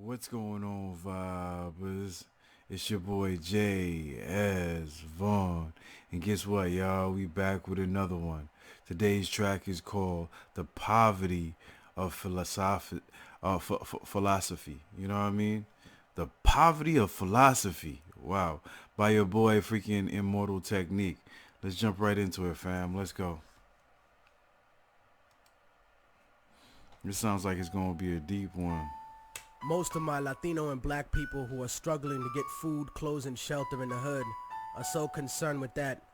What's going on, vibers? It's your boy J S Vaughn, and guess what, y'all? We back with another one. Today's track is called "The Poverty of Philosophy." You know what I mean? The Poverty of Philosophy. Wow, by your boy freaking Immortal Technique. Let's jump right into it, fam. Let's go. This sounds like it's gonna be a deep one. Most of my Latino and black people who are struggling to get food, clothes, and shelter in the hood are so concerned with that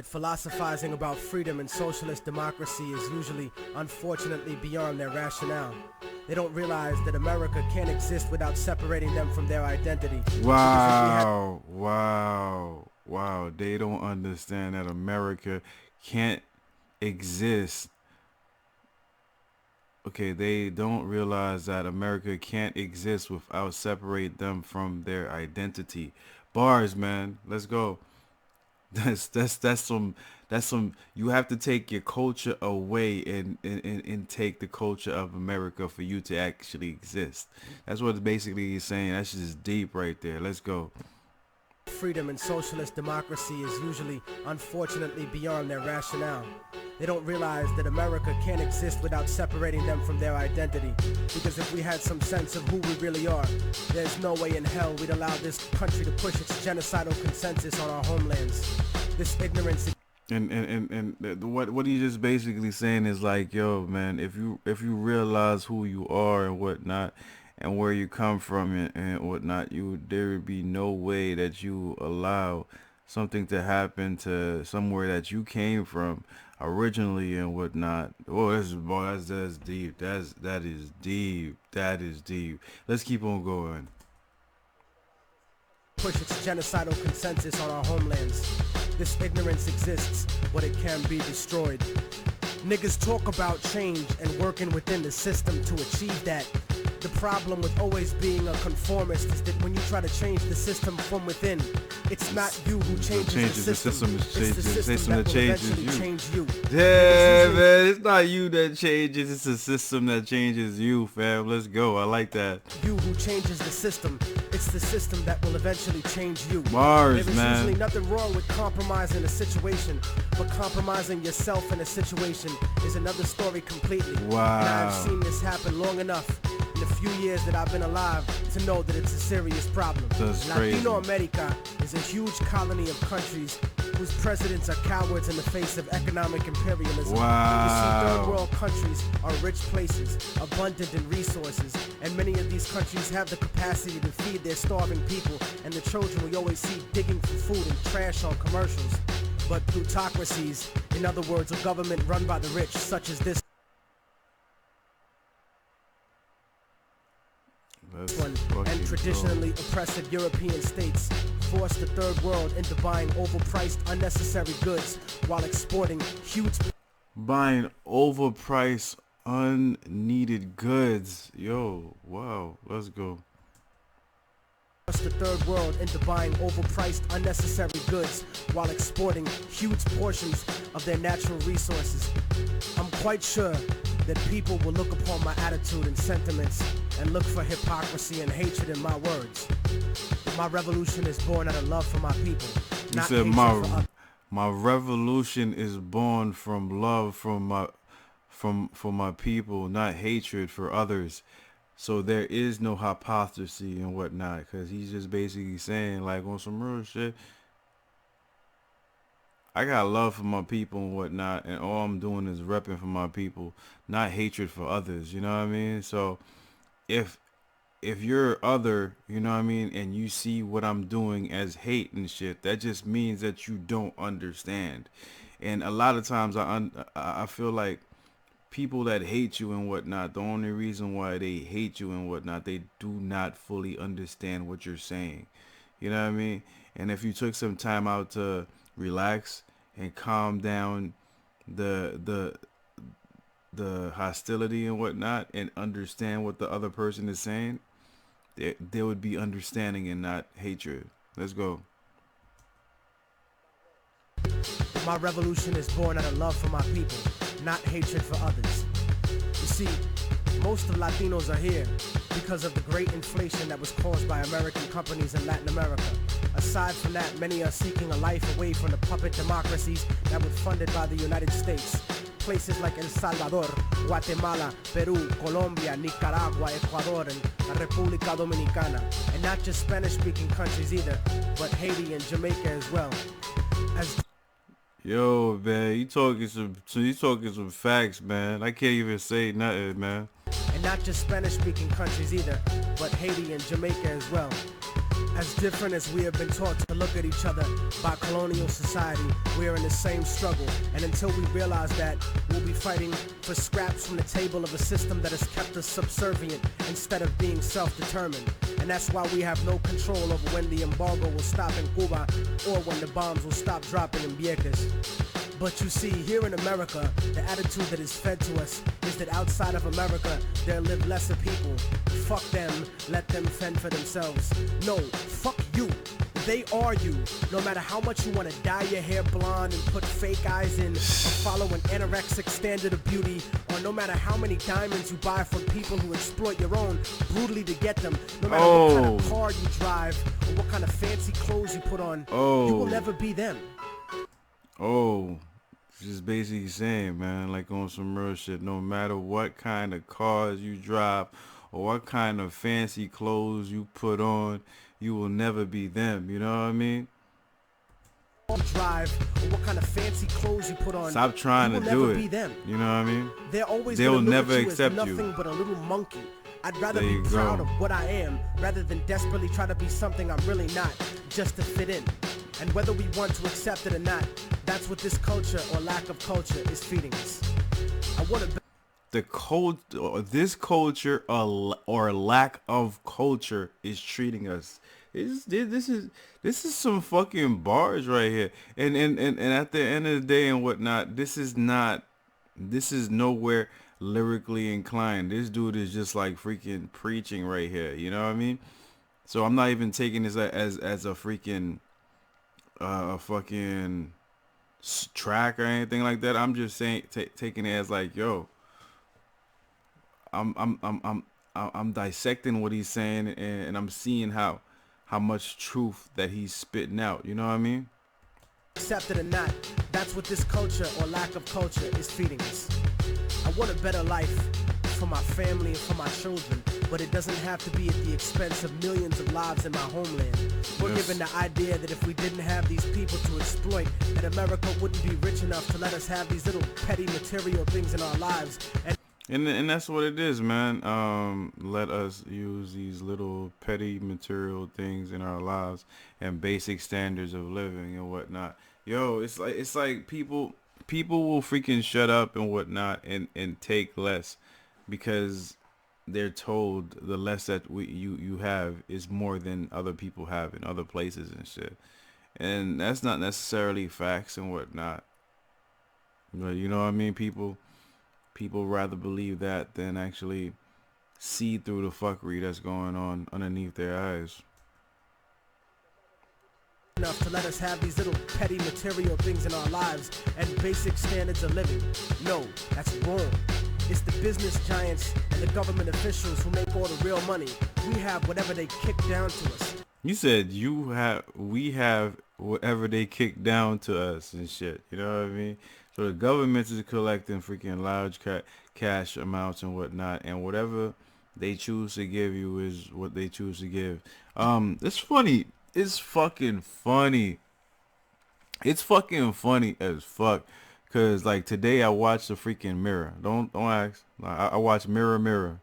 philosophizing about freedom and socialist democracy is usually, unfortunately, beyond their rationale. They don't realize that America can't exist without separating them from their identity. Wow. They don't understand that America can't exist. Okay, they don't realize that America can't exist without separate them from their identity. Bars, man. Let's go. That's some you have to take your culture away and take the culture of America for you to actually exist. That's what basically he's saying. That's just deep right there. Let's go. Freedom and socialist democracy is usually, unfortunately, beyond their rationale. They don't realize that America can't exist without separating them from their identity. Because if we had some sense of who we really are, there's no way in hell we'd allow this country to push its genocidal consensus on our homelands. This ignorance. What he's just basically saying is like, yo, man, if you realize who you are and whatnot, and where you come from and whatnot, there would be no way that you allow something to happen to somewhere that you came from originally and whatnot. Oh, that's deep. That is deep. That is deep. Let's keep on going. Push its genocidal consensus on our homelands. This ignorance exists, but it can be destroyed. Niggas talk about change and working within the system to achieve that. The problem with always being a conformist is that when you try to change the system from within, it's not you who changes the system. It's the system that will eventually change you. Yeah, man, it's not you that changes. It's the system that changes you, fam. Let's go. I like that. You who changes the system. It's the system that will eventually change you. Mars, there is man. usually nothing wrong with compromising a situation, but compromising yourself in a situation is another story completely. Wow. And I've seen this happen long enough in the few years that I've been alive to know that it's a serious problem. That's crazy. Latino America is a huge colony of countries whose presidents are cowards in the face of economic imperialism. Wow. You see, third world countries are rich places, abundant in resources, and many of these countries have the capacity to feed their starving people and the children we always see digging for food and trash on commercials. But plutocracies, in other words, a government run by the rich, such as this one, and traditionally oppressive European states force the third world into buying overpriced, unnecessary goods while exporting huge overpriced, unneeded goods. Yo, wow, let's go. The third world into buying overpriced, unnecessary goods while exporting huge portions of their natural resources. I'm quite sure that people will look upon my attitude and sentiments and look for hypocrisy and hatred in my words. But my revolution is born out of love for my people. You said my revolution is born from love for my people, not hatred for others. So there is no hypocrisy and whatnot, because he's just basically saying, like, on some real shit, I got love for my people and whatnot, and all I'm doing is repping for my people, not hatred for others. You know what I mean? So if you're other, you know what I mean, and you see what I'm doing as hate and shit, that just means that you don't understand. And a lot of times I feel like people that hate you and whatnot, the only reason why they hate you and whatnot, they do not fully understand what you're saying. You know what I mean? And if you took some time out to relax and calm down the hostility and whatnot and understand what the other person is saying, there would be understanding and not hatred. Let's go. My revolution is born out of love for my people, not hatred for others. You see, Most of Latinos are here because of the great inflation that was caused by American companies in Latin America. Aside from that, many are seeking a life away from the puppet democracies that were funded by the United States. Places like El Salvador, Guatemala, Peru, Colombia, Nicaragua, Ecuador, and la República Dominicana. And not just Spanish-speaking countries either, but Haiti and Jamaica as well. As Yo, man, you talking some facts, man. I can't even say nothing, man. and not just Spanish-speaking countries either, but Haiti and Jamaica as well. As different as we have been taught to look at each other by colonial society, we are in the same struggle. And until we realize that, we'll be fighting for scraps from the table of a system that has kept us subservient instead of being self-determined. And that's why we have no control over when the embargo will stop in Cuba or when the bombs will stop dropping in Vieques. But you see, here in America, the attitude that is fed to us is that outside of America, there live lesser people. Fuck them, let them fend for themselves. No, fuck you. They are you. No matter how much you want to dye your hair blonde and put fake eyes in, or follow an anorexic standard of beauty, or no matter how many diamonds you buy from people who exploit your own brutally to get them, no matter what kind of car you drive, or what kind of fancy clothes you put on, you will never be them. Just basically saying, man, like on some real shit, no matter what kind of cars you drive or what kind of fancy clothes you put on, you will never be them, you know what I mean? Drive or what kind of fancy clothes you put on. Stop trying to do it. Be them. You know what I mean? They'll never accept you. Nothing but a little monkey. I'd rather be proud of what I am rather than desperately try to be something I'm really not, just to fit in. And whether we want to accept it or not, that's what this culture or lack of culture is feeding us. I want to this culture or lack of culture is treating us. This is some fucking bars right here. And at the end of the day and whatnot, this is nowhere lyrically inclined. This dude is just like freaking preaching right here. You know what I mean? So I'm not even taking this as a freaking fucking track or anything like that. I'm just saying taking it as like, yo, I'm dissecting what he's saying and I'm seeing how much truth that he's spitting out. You know what I mean? Accept it or not, that's what this culture or lack of culture is feeding us. I want a better life for my family and for my children, but it doesn't have to be at the expense of millions of lives in my homeland. We're given the idea that if we didn't have these people to exploit, that America wouldn't be rich enough to let us have these little petty material things in our lives. And that's what it is, man. Let us use these little petty material things in our lives and basic standards of living and whatnot. Yo, it's like people will freaking shut up and whatnot and take less because they're told the less that you have is more than other people have in other places and shit. And that's not necessarily facts and whatnot. But you know what I mean? People rather believe that than actually see through the fuckery that's going on underneath their eyes. Enough to let us have these little petty material things in our lives and basic standards of living. No, that's wrong. It's the business giants and the government officials who make all the real money. We have whatever they kick down to us. You said we have whatever they kick down to us and shit. You know what I mean? So the government is collecting freaking large cash amounts and whatnot, and whatever they choose to give you is what they choose to give. It's funny. It's fucking funny. It's fucking funny as fuck. Cause like today I watched the freaking Mirror. Don't ask. I watched Mirror.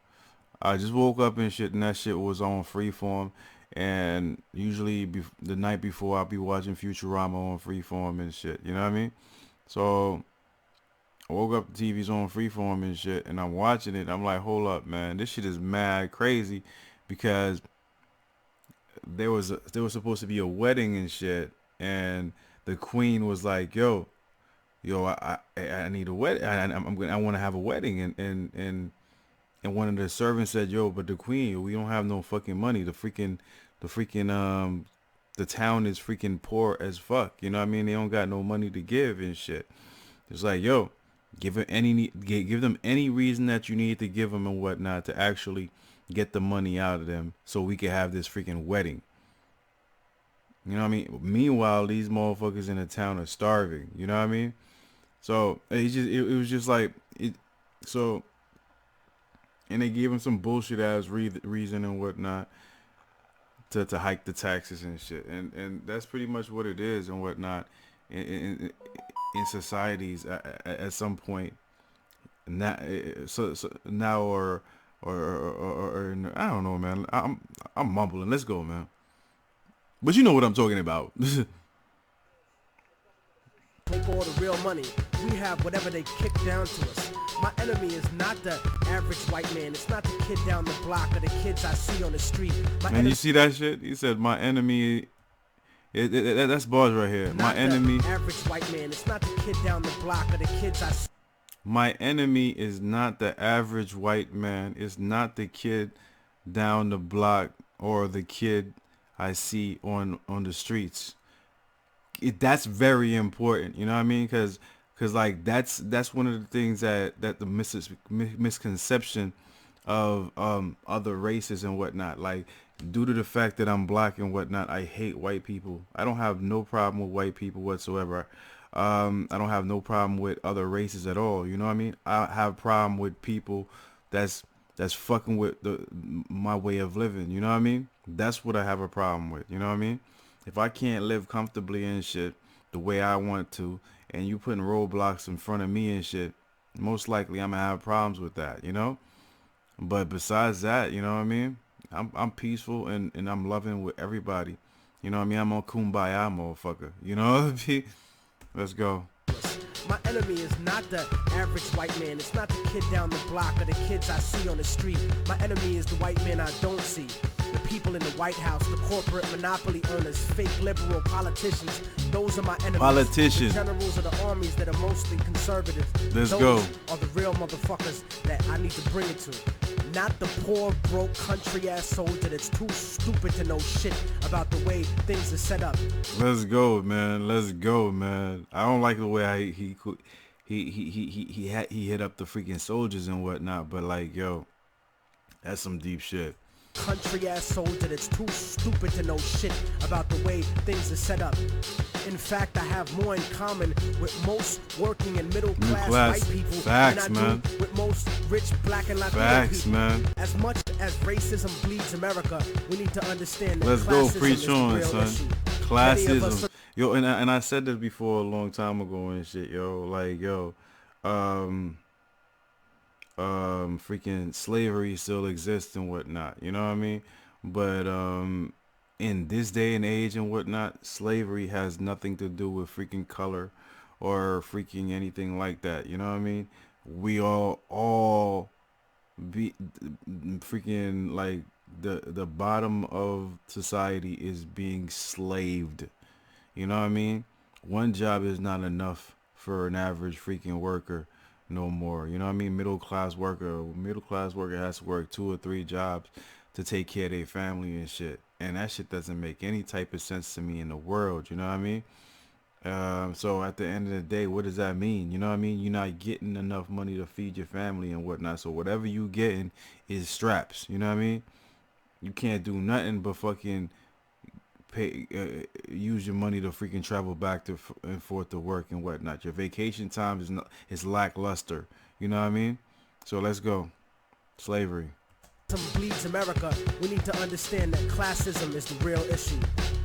I just woke up and shit, and that shit was on Freeform. And usually the night before I'll be watching Futurama on Freeform and shit. You know what I mean? So I woke up, the TV's on Freeform and shit, and I'm watching it. I'm like, hold up, man, this shit is mad crazy, because there was supposed to be a wedding and shit, and the queen was like, yo, I need a wedding. I want to have a wedding, and one of the servants said, yo, but the queen, we don't have no fucking money. The town is freaking poor as fuck. You know what I mean? They don't got no money to give and shit. It's like, yo, Give them any reason that you need to give them and whatnot to actually get the money out of them so we can have this freaking wedding. You know what I mean? Meanwhile, these motherfuckers in the town are starving. You know what I mean? So it was just like it. So and they gave him some bullshit ass reason and whatnot to hike the taxes and shit, and that's pretty much what it is and whatnot in societies at some point now. So now or I don't know, man. I'm mumbling. Let's go, man. But you know what I'm talking about. Take all the real money. We have whatever they kick down to us. My enemy is not the average white man. It's not the kid down the block or the kids I see on the street. And you see that shit? He said, "My enemy." That's bars right here. My enemy. Average white man. It's not the kid down the block or the kids I see. My enemy is not the average white man. It's not the kid down the block or the kid I see on the streets. That's very important, you know what I mean? Because like that's one of the things that the misconception of other races and whatnot. Like, due to the fact that I'm black and whatnot, I hate white people. I don't have no problem with white people whatsoever. I don't have no problem with other races at all. You know what I mean? I have a problem with people that's fucking with my way of living. You know what I mean? That's what I have a problem with. You know what I mean? If I can't live comfortably and shit the way I want to, and you putting roadblocks in front of me and shit, most likely I'm gonna have problems with that, you know? But besides that, you know what I mean? I'm peaceful and I'm loving with everybody. You know what I mean? I'm on kumbaya, motherfucker. You know what I mean? Let's go. My enemy is not the average white man. It's not the kid down the block or the kids I see on the street. My enemy is the white man I don't see. The people in the White House, the corporate monopoly owners, fake liberal politicians. Those are my enemies. Politicians. The generals of the armies that are mostly conservative. Let's Those go. are the real motherfuckers that I need to bring it to. Not the poor, broke, country-ass soldier that's too stupid to know shit about the way things are set up. Let's go, man. Let's go, man. I don't like the way he hit up the freaking soldiers and whatnot, but like, yo, that's some deep shit. Country-ass soldier that's too stupid to know shit about the way things are set up. In fact, I have more in common with most working and middle-class white people Facts, than I man. do with most rich black and Latino Facts, people. man. As much as racism bleeds America, we need to understand that Let's go, classism preach is the on, real son. issue. Classism. Yo, and I said this before a long time ago and shit, yo. Like, yo, freaking slavery still exists and whatnot. You know what I mean? But in this day and age and whatnot, slavery has nothing to do with freaking color or freaking anything like that. You know what I mean? We all be freaking like the bottom of society is being slaved. You know what I mean? One job is not enough for an average freaking worker no more. You know what I mean? Middle class worker has to work 2 or 3 jobs to take care of their family and shit. And that shit doesn't make any type of sense to me in the world. You know what I mean? So at the end of the day, what does that mean? You know what I mean? You're not getting enough money to feed your family and whatnot. So whatever you getting is straps. You know what I mean? You can't do nothing but fucking use your money to freaking travel back and forth to work and whatnot. Your vacation time is lackluster. You know what I mean? So let's go. Slavery. Bleeds America, we need to understand that classism is the real issue.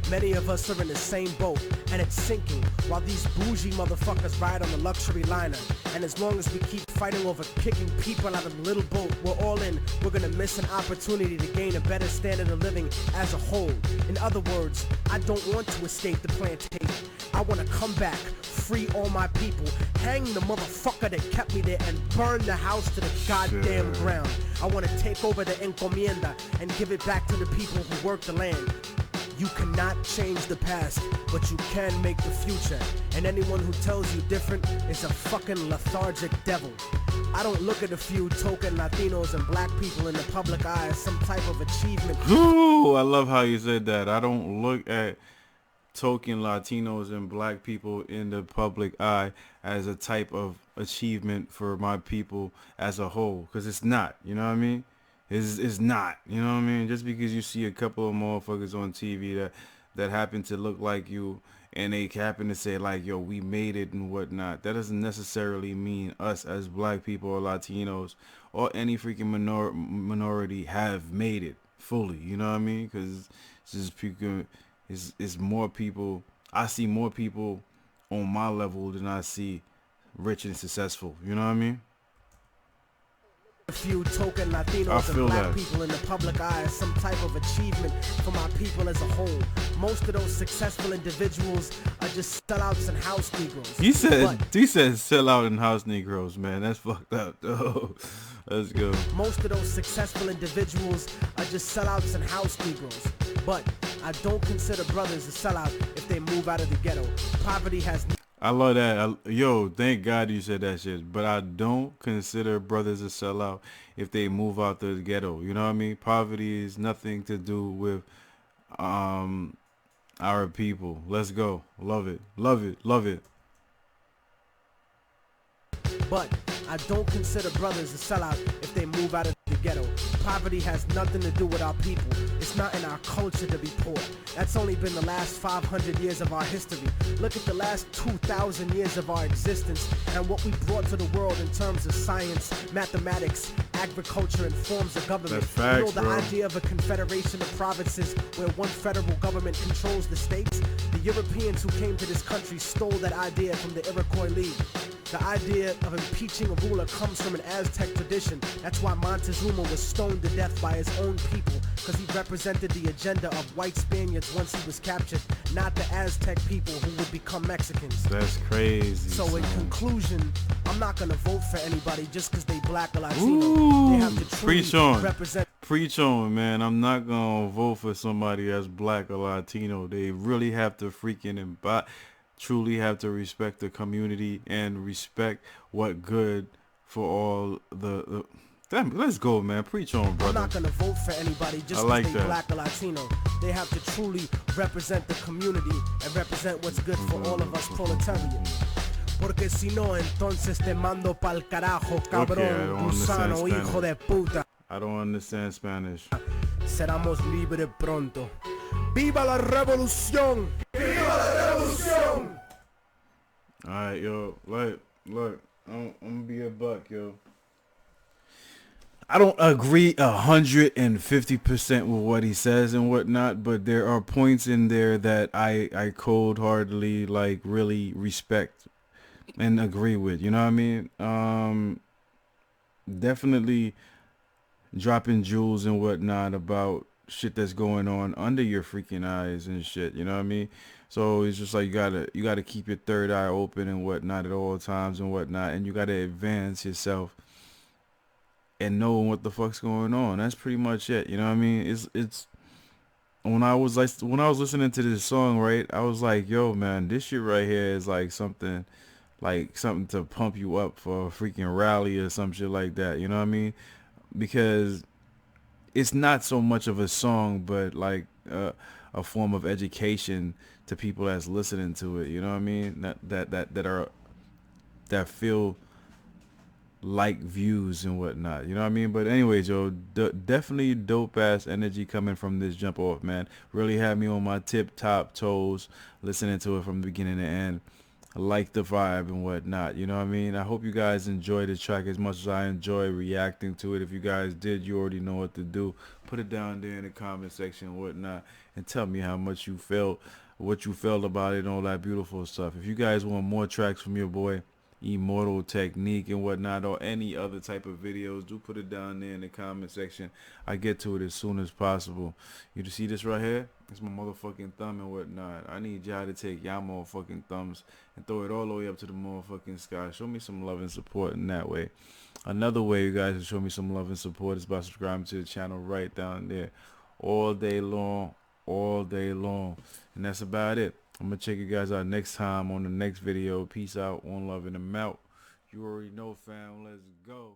Many of us are in the same boat, and it's sinking, while these bougie motherfuckers ride on the luxury liner. And as long as we keep fighting over kicking people out of the little boat we're all in, we're gonna miss an opportunity to gain a better standard of living as a whole. In other words, I don't want to escape the plantation. I want to come back, free all my people, hang the motherfucker that kept me there, and burn the house to the goddamn ground. I want to take over the encomienda and give it back to the people who work the land. You cannot change the past, but you can make the future. And anyone who tells you different is a fucking lethargic devil. I don't look at a few token Latinos and black people in the public eye as some type of achievement. Ooh, I love how you said that. I don't look at token Latinos and black people in the public eye as a type of achievement for my people as a whole, because it's not, you know what I mean? It's not, you know what I mean? Just because you see a couple of motherfuckers on TV that happen to look like you, and they happen to say like, yo, we made it and whatnot, that doesn't necessarily mean us as black people or Latinos or any freaking minority have made it fully, you know what I mean? Because it's just people, it's more people. I see more people on my level than I see rich and successful, you know what I mean? A few token I Latinos and feel black that. people in the public eye as some type of achievement for my people as a whole. Most of those successful individuals are just sellouts and house Negroes. But He said sell out in house Negroes, man. That's fucked up, though. Let's go. most of those successful individuals are just sellouts and house Negroes. But I don't consider brothers a sellout if they move out of the ghetto. Poverty has I love that. Yo, thank God you said that shit. But I don't consider brothers a sellout if they move out the ghetto. You know what I mean? Poverty is nothing to do with um our people. Let's go. Love it. Love it. Love it. But I don't consider brothers a sellout if they move out of the ghetto. Poverty has nothing to do with our people. It's not in our culture to be poor. That's only been the last 500 years of our history. Look at the last 2,000 years of our existence and what we brought to the world in terms of science, mathematics, agriculture, and forms of government. That's facts, you know the bro. idea of a confederation of provinces where one federal government controls the states? The Europeans who came to this country stole that idea from the Iroquois League. The idea of impeaching a ruler comes from an Aztec tradition. That's why Montezuma was stoned to death by his own people, because he represented the agenda of white Spaniards once he was captured, not the Aztec people who would become Mexicans. That's crazy. So in son. conclusion, I'm not gonna vote for anybody just because they black or Latino. Ooh, They have to truly preach on. represent. Preach on, man. I'm not gonna vote for somebody that's black or Latino. They really have to freaking truly have to respect the community and respect what good for all the damn. Let's go, man. Preach on, I'm brother. not gonna vote for anybody just I like because they that. black or Latino. They have to truly represent the community and represent what's good for all of us proletariat. Porque si no, entonces te mando pa'l carajo, cabrón, I don't understand gusano, hijo Spanish. de puta. I don't understand Spanish. Seramos libres pronto. ¡Viva la revolución! ¡Viva la revolución! All right, yo. Look. I'm gonna be a buck, yo. I don't agree 150% with what he says and whatnot, but there are points in there that I cold-heartedly like really respect and agree with. You know what I mean? Definitely dropping jewels and whatnot about shit that's going on under your freaking eyes and shit. You know what I mean? So it's just like you gotta keep your third eye open and whatnot at all times and whatnot, and you gotta advance yourself and knowing what the fuck's going on. That's pretty much it. You know what I mean? It's when I was listening to this song, right? I was like, yo, man, this shit right here is like something to pump you up for a freaking rally or some shit like that. You know what I mean? Because it's not so much of a song, but like a form of education to people that's listening to it. You know what I mean? That feel like views and whatnot. You know what I mean? But anyways, yo, definitely dope ass energy coming from this jump off, man. Really had me on my tip top toes listening to it from the beginning to end. I like the vibe and whatnot. You know what I mean? I hope you guys enjoyed the track as much as I enjoy reacting to it. If you guys did, you already know what to do. Put it down there in the comment section and whatnot, and tell me how much you felt, what you felt about it, and all that beautiful stuff. If you guys want more tracks from your boy Immortal Technique and whatnot, or any other type of videos, do put it down there in the comment section. I get to it as soon as possible. You see this right here? It's my motherfucking thumb and whatnot. I need y'all to take y'all motherfucking thumbs and throw it all the way up to the motherfucking sky. Show me some love and support in that way. Another way you guys can show me some love and support is by subscribing to the channel right down there. All day long. And that's about it. I'm going to check you guys out next time on the next video. Peace out. One love and I'm out. You already know, fam. Let's go.